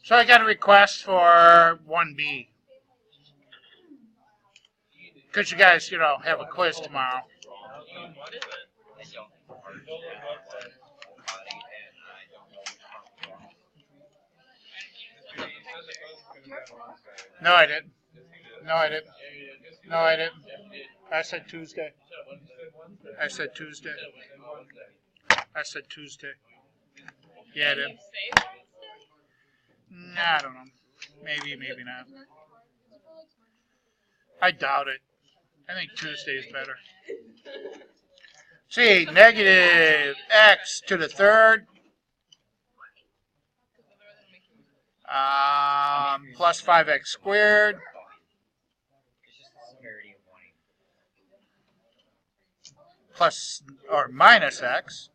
So I got a request for 1B. Because you guys, have a quiz tomorrow. No, I didn't. No, I didn't. No, I didn't. I said Tuesday. I said Tuesday. I said Tuesday. Yeah, I did. Nah, I don't know. Maybe, maybe not. I doubt it. I think Tuesday's better. See, negative x to the third plus 5x squared plus or minus x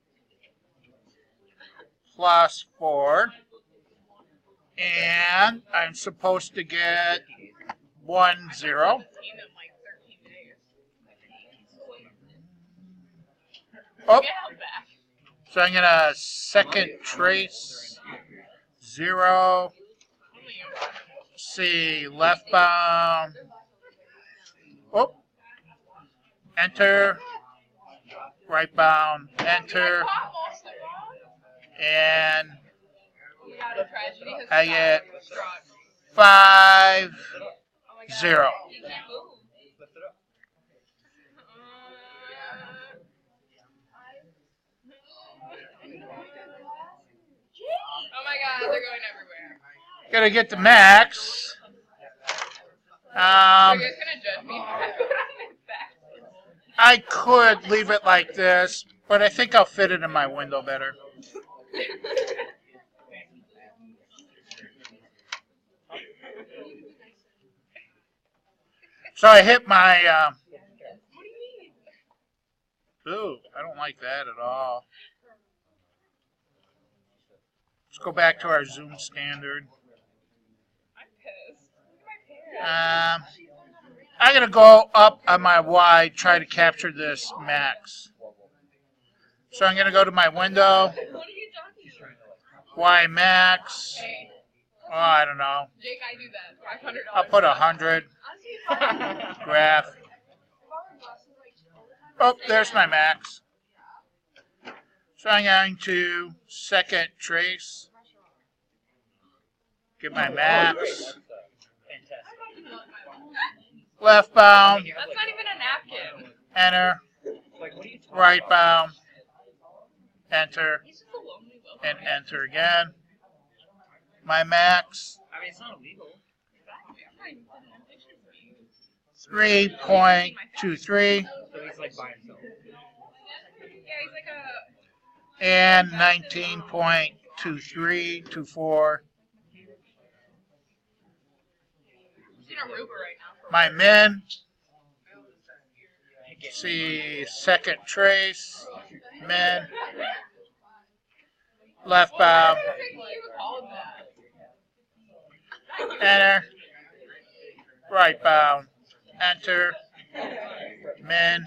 plus 4, and I'm supposed to get 1, 0. Oh, so I'm going to second trace 0. See, left bound. Oh, enter. Right bound, enter. And I get 5, 0. Oh my god, they're going everywhere. Gotta get the max. Are you guys gonna judge me? I could leave it like this, but I think I'll fit it in my window better. So I hit my... What do you mean? Ooh, I don't like that at all. Let's go back to our Zoom standard. I'm pissed. Look at my pants. I'm going to go up on my Y, try to capture this max. So I'm going to go to my window, What are you talking about? Y max. Hey, Oh, I don't know. Jake, I do that. $500. I'll put 100. Graph. Oh, there's my max. So I'm going to second trace. Get my max. Left bound. That's not even a napkin. Enter. Right bound. Enter. He's just a lonely wolf. And enter again. My max. I mean, it's not illegal. 3.23. So he's like by himself. Yeah, he's like a... And 19.2324. He's in Aruba right now. My min. See, second trace. Min. Left bound. Enter. Right bound. Enter. Min.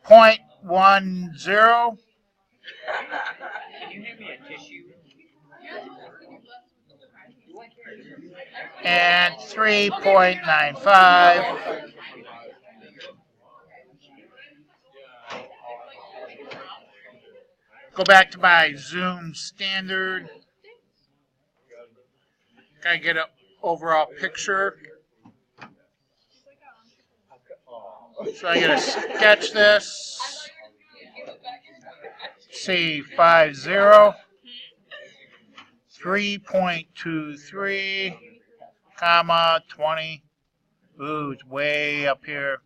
0.10. Can you hand me a tissue? And 3.95. Go back to my Zoom standard. Gotta get an overall picture. So I gotta sketch this. C50. 3.23, comma, 20. Ooh, it's way up here.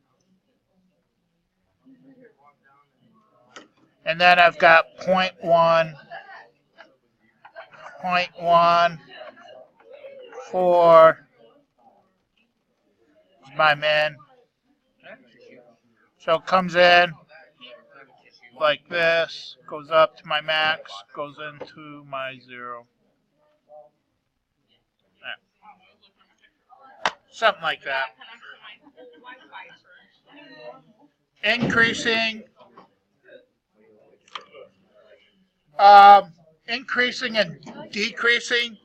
And then I've got 0.1, 0.1, 4 is my min. So it comes in like this, goes up to my max, goes into my 0. Something like that. Increasing. increasing and decreasing.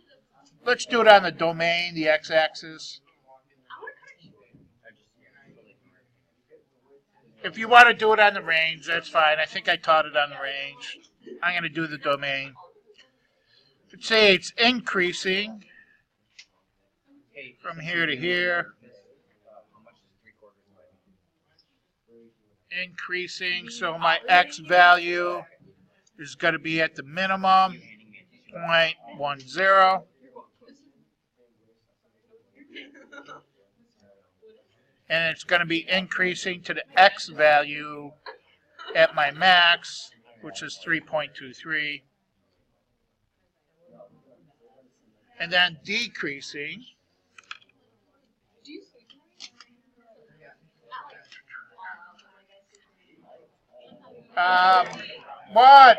Let's do it on the domain, the x-axis. If you want to do it on the range, that's fine. I think I taught it on the range. I'm going to do the domain. Let's say it's increasing from here to here. Increasing, so my x value is going to be at the minimum, 0.10. And it's going to be increasing to the x value at my max, which is 3.23. And then decreasing. What?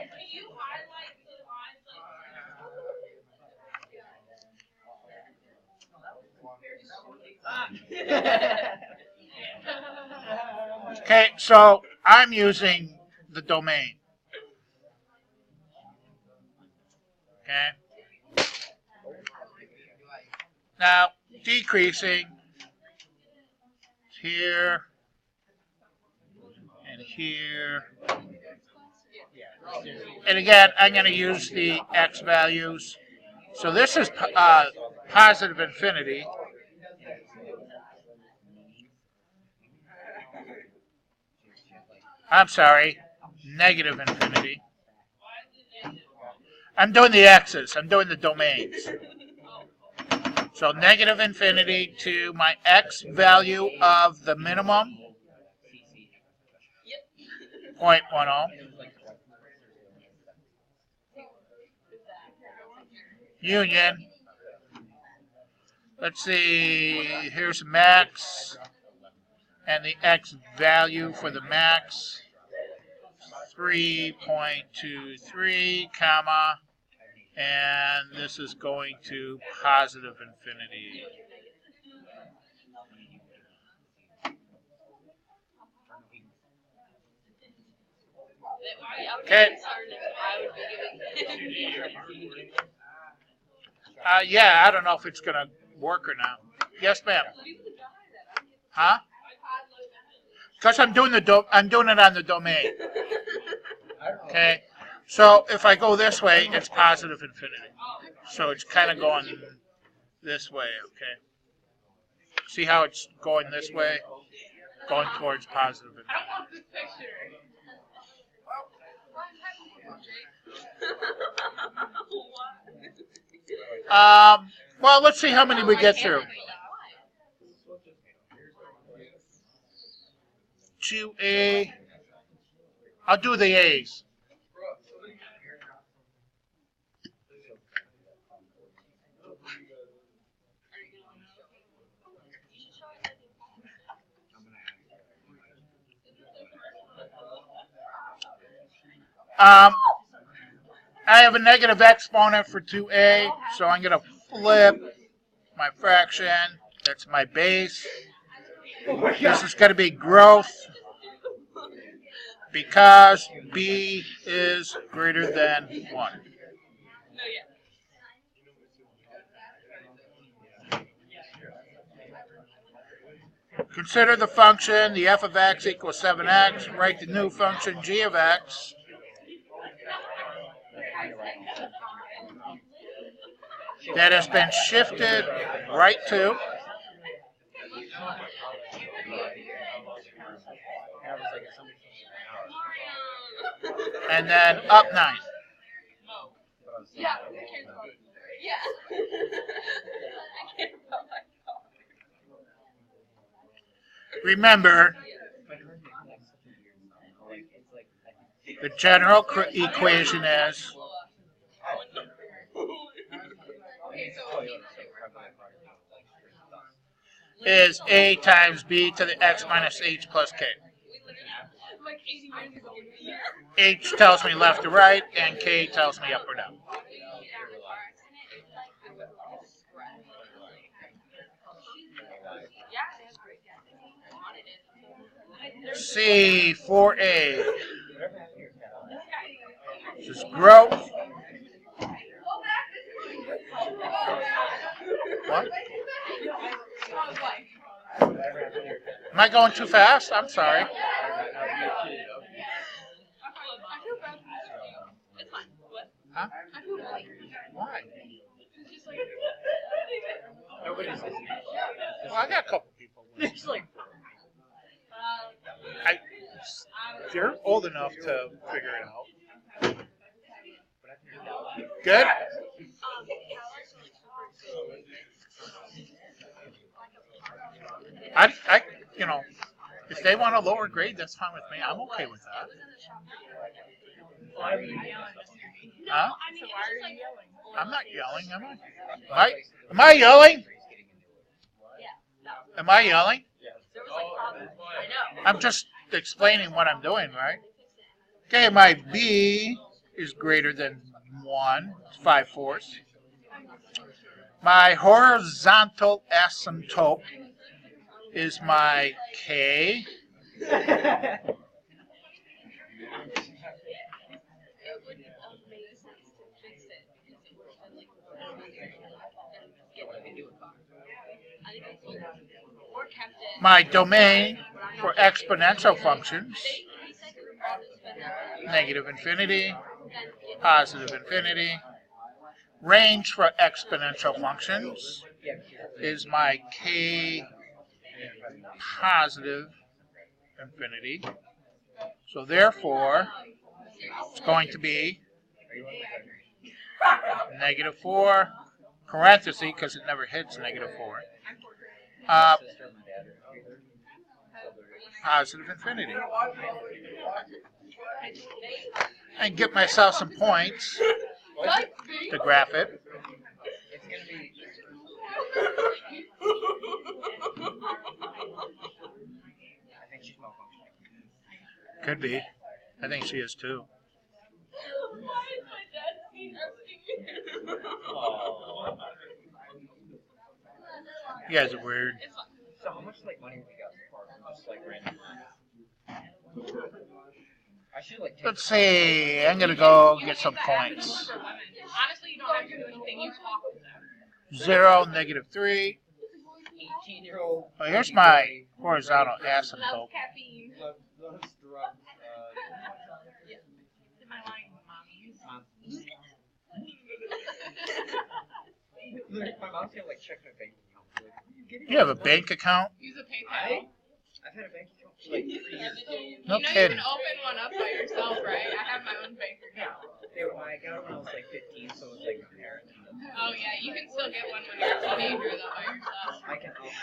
Okay, so I'm using the domain. Okay. Now, decreasing here and here. And again, I'm going to use the x values. So this is positive infinity. I'm sorry, negative infinity. I'm doing the x's. I'm doing the domains. So negative infinity to my x value of the minimum, 0.10. Union. Let's see, here's max. And the x value for the max, 3.23, comma, and this is going to positive infinity. Okay. Yeah, I don't know if it's going to work or not. Yes, ma'am. Huh? Because I'm doing it on the domain. Okay. So if I go this way, it's positive infinity. So it's kind of going this way. Okay. See how it's going this way? Going towards positive infinity. Well, let's see how many we get through. 2A. I'll do the A's. I have a negative exponent for 2A, so I'm going to flip my fraction. That's my base. This is going to be growth because B is greater than 1. Consider the function, the f of x equals 7x. Write the new function g of x. That has been shifted right to. And then up 9. Remember, the general equation is a times b to the x minus h plus k. H tells me left to right, and k tells me up or down. C4A. This is growth. Am I going too fast? I'm sorry. I feel bad for you. It's fine. What? Huh? I feel bad. Why? It's just like. Nobody's listening. Well, I got a couple people. It's like I, they're old enough to figure it out. Good? You know, if they want a lower grade, that's fine with me. I'm okay with that. Huh? So why are you yelling? I'm not yelling, am I? Am I yelling? Am I yelling? I'm just explaining what I'm doing, right? Okay, my B is greater than 1, 5/4. My horizontal asymptote is my K. My domain for exponential functions, negative infinity, positive infinity. Range for exponential functions is my K positive infinity. So therefore, it's going to be -4, parenthesis, because it never hits -4, positive infinity. And get myself some points to graph it. it's gonna be. I think she's malfunctioning. Could be. I think she is too. Why is my dad asking me? You guys are weird. It's fine. So how much like money have we got so far from just like random? I should like. Take Let's see. I'm gonna go get some points. For women. Honestly, you don't have to do anything. You talk with them. 0, -3. 18-year-old. Oh, here's my horizontal asymptote. Love caffeine. Loves drugs. Am I lying, mommies? My mom's gonna like check my bank account. Like, You have a bank account? Use a PayPal. I've had a bank account for like 3 years. No You know kidding. you can open one up by yourself, right? I have my own bank account. I got it when I was like 15, so it was like my parents. Oh yeah, you can still get one when you're a teenager though by yourself. I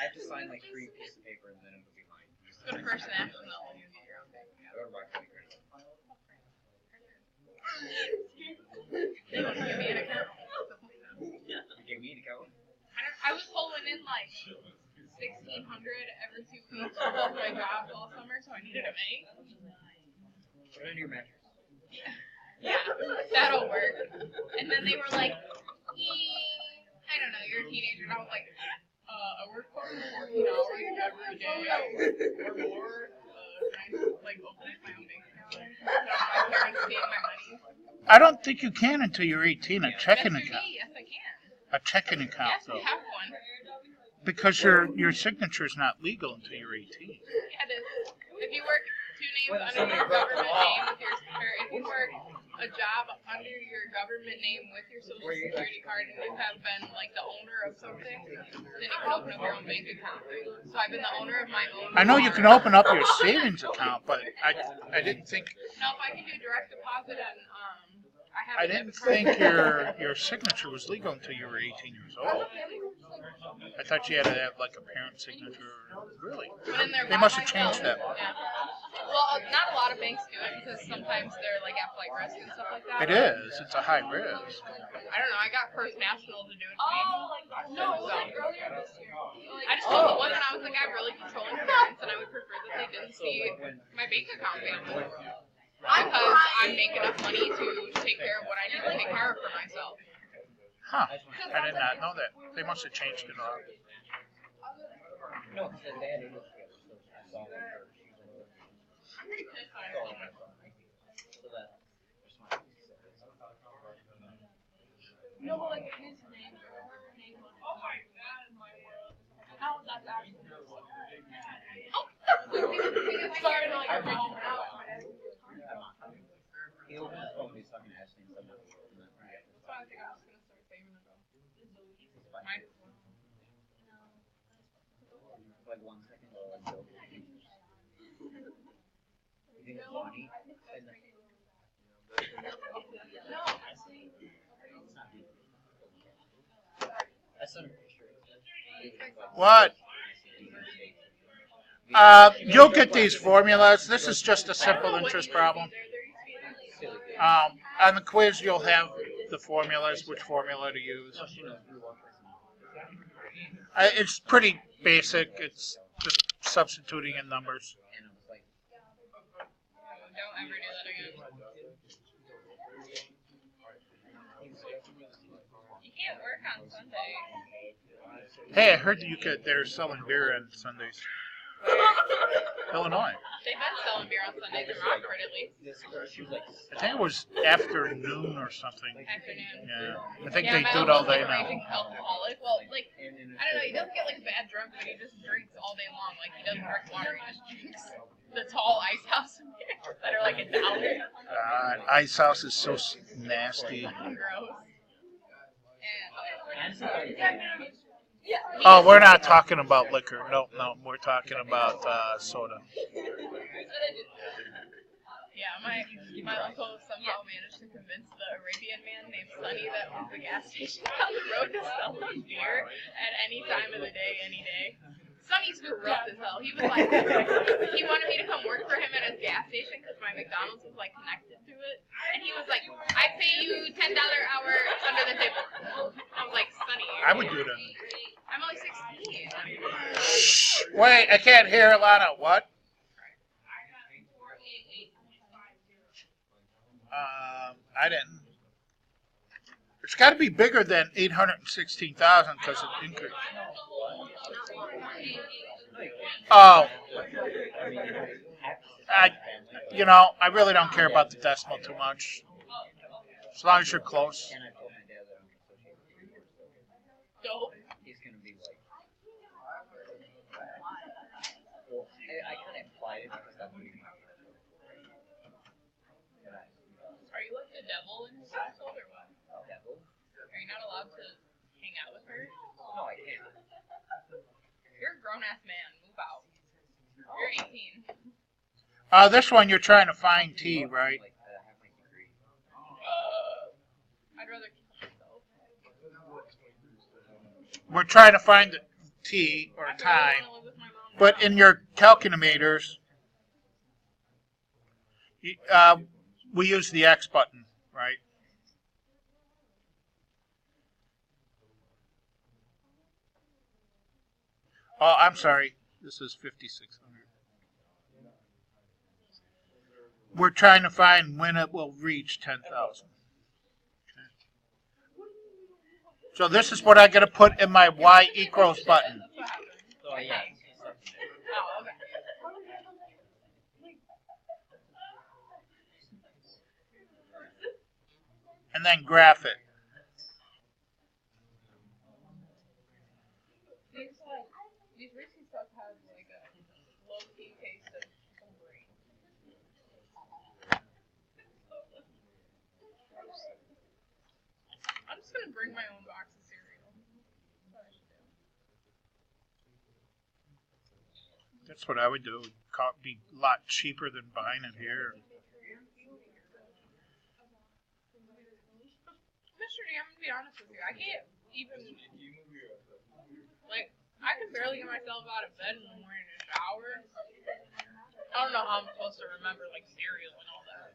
have to sign like 3 pieces of paper and then it'll be mine. Just go to First National and you get your own bank I go to Rockland Credit. account. They want to give me an account. You gave me an account? I was pulling in like $1,600 every 2 weeks for both my jobs all summer, so I needed a bank. Put it under your mattress. Yeah, that'll work. And then they were like, I don't know, you're a teenager. And I was like, I work for 14 hours every day or more. Can I like open up my own bank account? Without my parents seeing my money? I don't think you can until you're 18. A checking Yes, account. yes, I can. A checking account, Yes, though. I have one. Because your signature is not legal until you're 18. Yeah, it is. If you work 2 names under your government name with your, or if you work a job under your government name with your social security card and you have been like the owner of something, then you can open up your own bank account. So I've been the owner of my own. I know you can open up your savings account, but I didn't think No, if I can do direct deposit and I I have. didn't think your signature was legal until you were 18 years old. I thought you had to have like a parent signature. Really? They must have changed that. Yeah. Well, not a lot of banks do it because sometimes they're like athletic risk and stuff like that. It is. It's a high risk. I don't know. I got First National to do it for me. No, it was like earlier this year. I just told the one that I was like, I have really controlling parents, and I would prefer that they didn't see my bank account balance because I make enough money to take care of what I need to take care of for myself. Huh. I did not know that. They must have changed it all. No, because the dad is together, so I saw her. No, but like his name. Oh my god, my world. How would that happen? Oh, Sorry to like call him out. He opened his phone, he's talking to Ashley and something. That's why I think I was gonna start saving it all. Mine. Like 1 second. You think it's funny? I sent a picture. What? You'll get these formulas. This is just a simple interest problem. On the quiz, you'll have the formulas, which formula to use. No, she knows. We work with It's pretty basic. It's just substituting in numbers. and I was like, Don't ever do that again. You can't work on Sunday. Hey, I heard that they're selling beer on Sundays. Illinois. They've been selling beer on Sundays in Rockford at least. this girl, she was like, I think it was afternoon or something. Afternoon. Yeah, I think Yeah, they my do it all uncle's day like now. raging alcoholic. Well, like, I don't know, he doesn't get like bad drunk, but he just drinks all day long. Like, he doesn't drink water, he just drinks the tall ice house beers that are like $1. Ice House is so nasty. Gross. And, Yeah. Oh, we're not talking about liquor. No, we're talking about soda. yeah, my uncle somehow managed to convince the Arabian man named Sonny that owns the gas station down the road to sell him beer at any time of the day, any day. Sonny's corrupt as hell. He was like, he wanted me to come work for him at his gas station because my McDonald's was like connected to it. And he was like, I pay you $10 hour under the table. I was like, Sonny. I would do that. I'm only 16. Wait, I can't hear Alana. What? I didn't. It's got to be bigger than 816,000 because it increased. Oh, I really don't care about the decimal too much. As long as you're close. and I told my dad that I'm associated with you, so Dope. he's gonna be like, well, I kind of implied it because that's what he Are you like the devil in his household or what? devil. Are you not allowed to hang out with her? No, I can't. You're a grown ass man. Move out. You're 18. This one you're trying to find T, right? Like, I have my degree. I'd rather keep myself. We're trying to find the T or I really time, wanna live with my mom but now. in your calculators, we use the X button, right? Oh, I'm sorry. This is 5,600. We're trying to find when it will reach 10,000. So this is what I got to put in my Y equals button. That's what happened. So yeah. Oh, okay. And then graph it. These Reese's stuff has like a low key taste of some grain. I'm just gonna bring my own box of cereal. That's what I should do. That's what I would do. It'd be a lot cheaper than buying it here. Mr. D, I'm gonna be honest with you. I can't even like I can barely get myself out of bed in the morning to shower. I don't know how I'm supposed to remember like cereal and all that.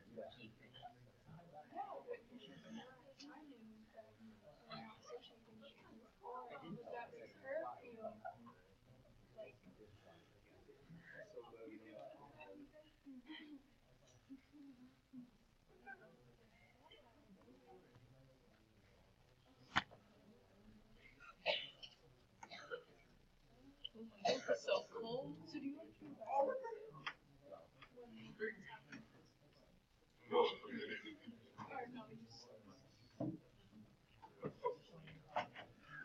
It's so cold. So do you want to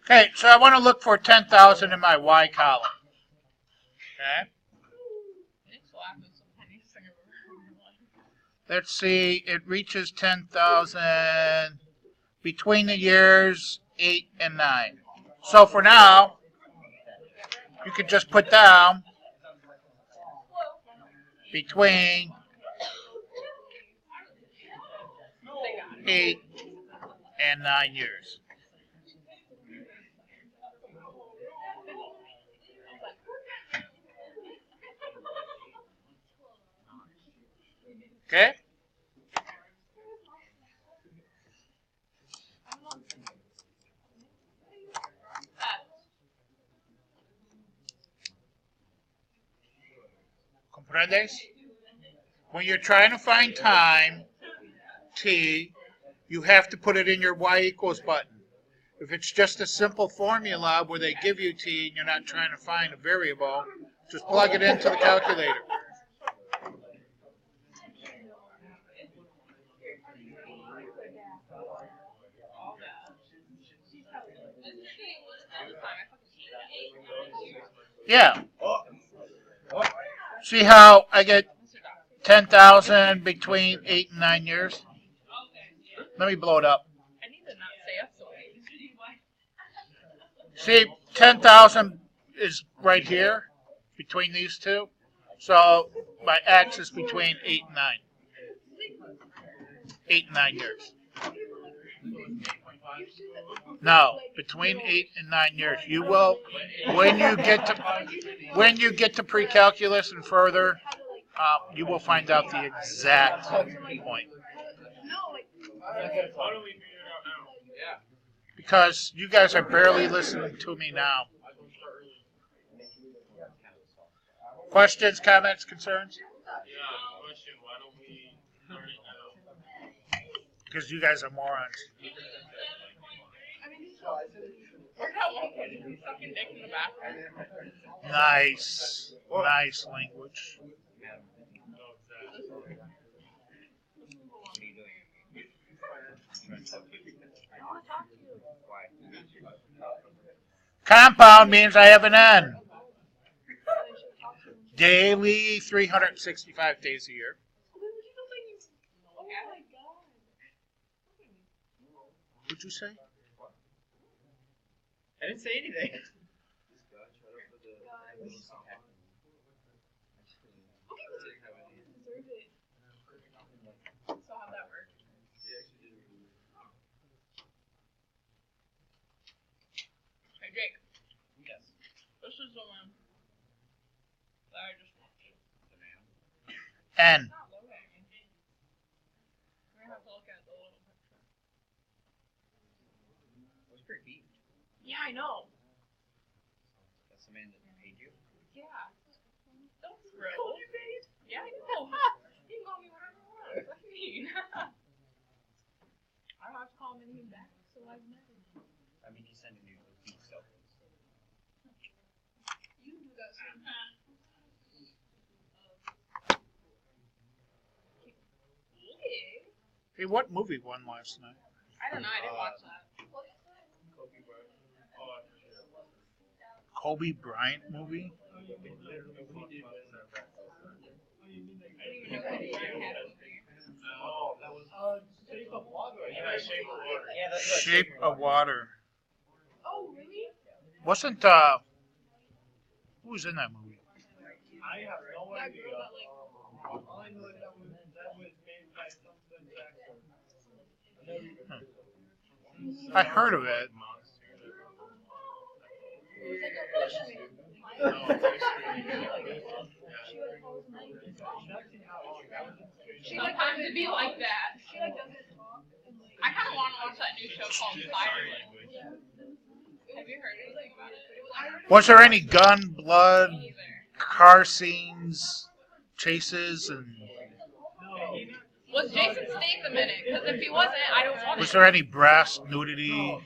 Okay, so I want to look for 10,000 in my Y column. Okay. Nick's laughing so let's see, it reaches 10,000 between the years 8 and 9. So for now, you could just put down between 8 and 9 years. Okay? ¿Comprendes? When you're trying to find time, t, you have to put it in your y equals button. If it's just a simple formula where they give you t and you're not trying to find a variable, just plug it into the calculator. Yeah. See how I get 10,000 between 8 and 9 years? Let me blow it up. I need to not stay up so late. See, 10,000 is right here between these two. So my x is between 8 and 9. 8 and 9 years. No, between 8 and 9 years. You will, when you get to pre-calculus and further, you will find out the exact point. Because you guys are barely listening to me now. Questions, comments, concerns? Question, why don't we learn it now? Because you guys are morons. Look how one kid sucking dick in the bathroom. Nice. Nice language. Compound means I have an N. Daily, 365 days a year. What'd you say? I didn't say anything. So how'd that work? Hey Jake, Yes. this is the one that I just watched. N. Not loading. We're gonna have to look at the little picture. It was pretty deep. Yeah, I know. That's the man that paid you. Yeah. Don't thrill. Told you, babe. Yeah, I know. You can call me whatever you want. What do you mean? I don't have to call him anything back, so I've never. I mean, he's sending you those deep selfies. You do that sometimes. Hey, what movie won last night? I don't know. I didn't watch that. Kobe Bryant movie? I didn't even know that he had a movie. Oh, that was Shape of Water. Yeah, Shape of Water. Yeah, that's what Shape of Water. Oh, really? Wasn't, who was in that movie? I have no That idea. girl that like. All I know is that was made by something Jackson. I heard of it. Sometimes it'd be like that. I kind of want to watch that new show called Fire. Have you heard anything about it? Was there any gun, blood, Me either. car scenes, chases, and Was Jason Statham in it? Because if he wasn't, I don't want was it. there any brass nudity,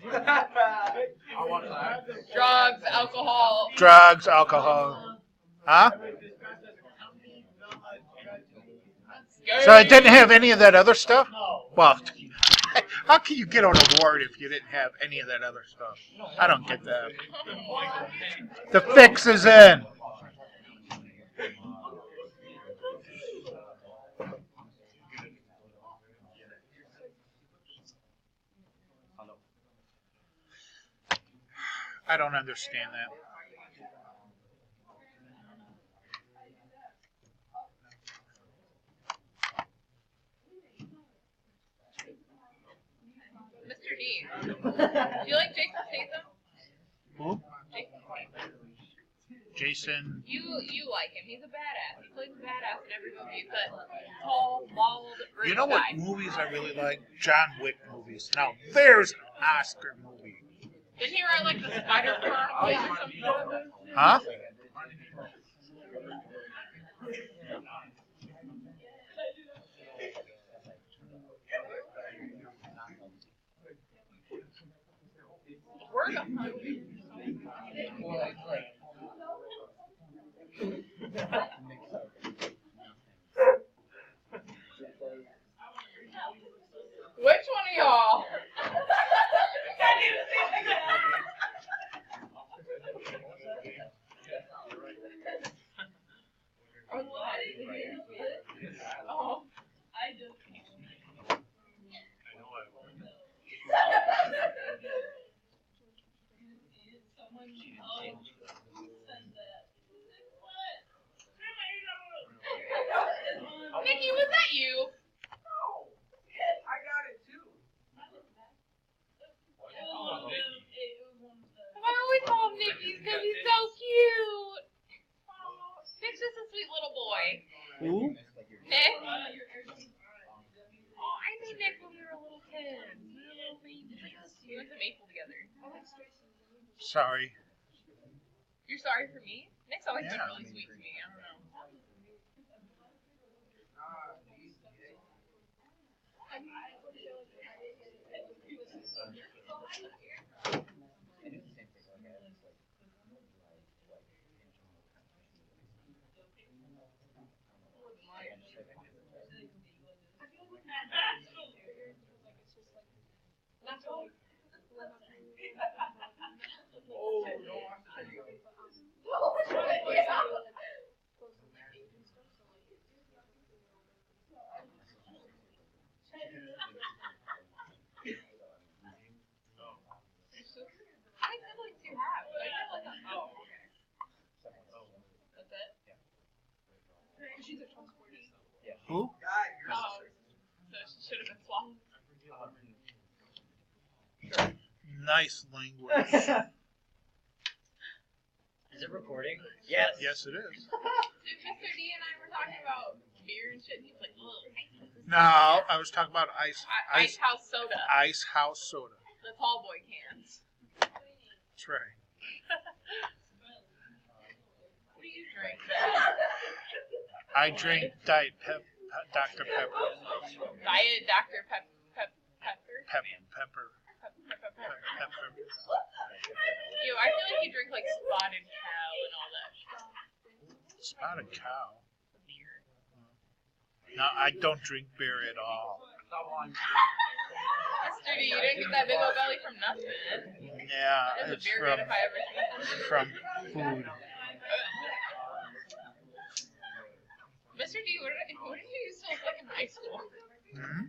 Drugs, alcohol. drugs, alcohol? Huh? So it didn't have any of that other stuff? Well, how can you get an award if you didn't have any of that other stuff? I don't get that. The fix is in. I don't understand that. Mr. D. Do you like Jason Statham? Who? Jason Statham. Jason. You like him. He's a badass. He plays a badass in every movie. He's a tall, bald, rich You know what guy. movies I really like? John Wick movies. Now there's an Oscar movie. Didn't he write like the Spider Chronicles or something? Huh? We're the Which one of y'all? Oh. I know I will. Nikki, was that you? I got it too. I always call him Nicky because he's so cute. Oh, Nick's just a sweet little boy. Who? Nick? Oh, I knew Nick when we were little kids. We were little babies. We went to Maple together. Sorry. You're sorry for me? Nick's always been Yeah. really sweet to me. I don't know. I feel like you have. I feel like oh, okay. That's it? She's a transporter. Who? Oh, so she should have been swallowed. Nice language. Is it recording? Yes. Yes, it is. Dude, Mr. D and I were talking about beer and shit, and he's like, ugh. No, I was talking about ice House soda. Ice House soda. The tall boy cans. That's right. What do you drink? I drink Diet Dr. Pepper. Diet Dr. Pepper? Pepper. Ew, I feel like you drink like Spotted Cow and all that shit. Spotted cow. Beer. No, I don't drink beer at all. Mr. D, you didn't get that big old belly from nothing. Yeah, That's a it's beer gut if I ever seen it. from food. Mr. D, what did you used to look like in high school? Hmm?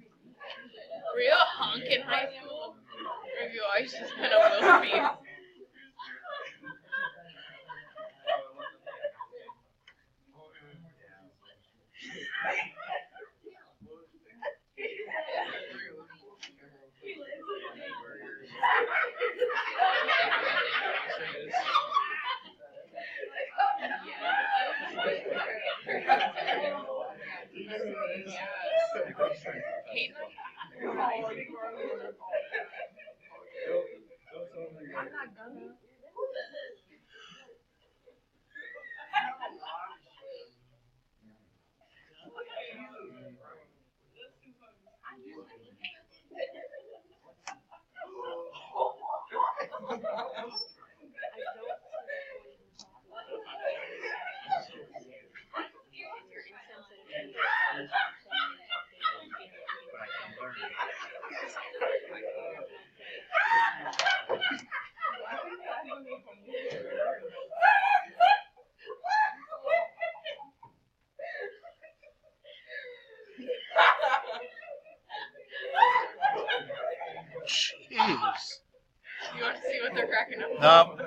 Were you a hunk in high school? Or have you always just been a wildebeest? Hate I'm not gonna. Jeez. You want to see what they're cracking up? No.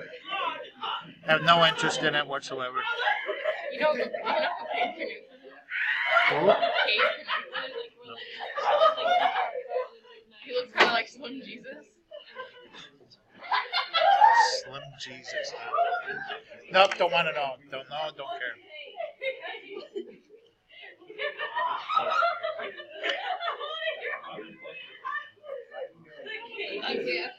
Have no interest in it whatsoever. You know who Cave Canoe is? Who? Cave Canoe. He looks kind of like Slim Jesus. Slim Jesus. Nope, don't want to know. Don't know, don't care. Yeah.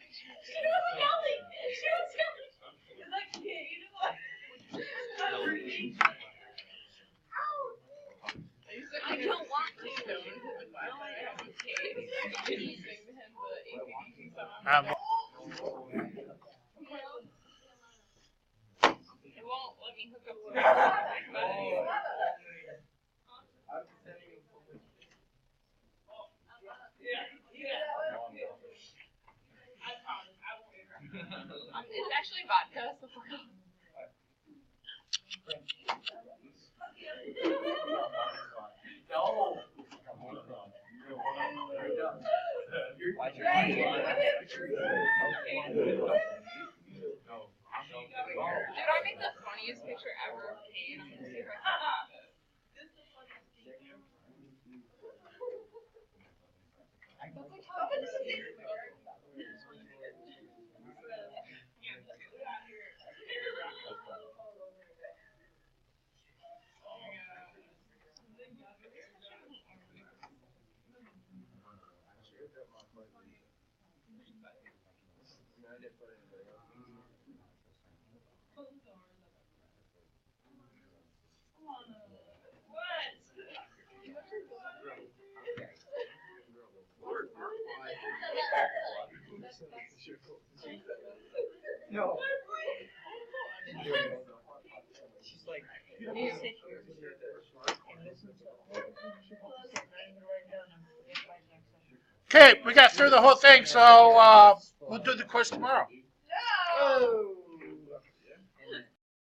I don't want to go into the class. I have a cave. Can you sing to him the ACDC song? It won't let me hook up to my It's actually vodka, so Dude, I made the funniest picture ever of Kate. I'm gonna see if I can find it. No. She's like, you sit here and listen to all she wants to say, not even write it down. I'm forgetting by next session. Okay, we got through the whole thing, so we'll do the quiz tomorrow.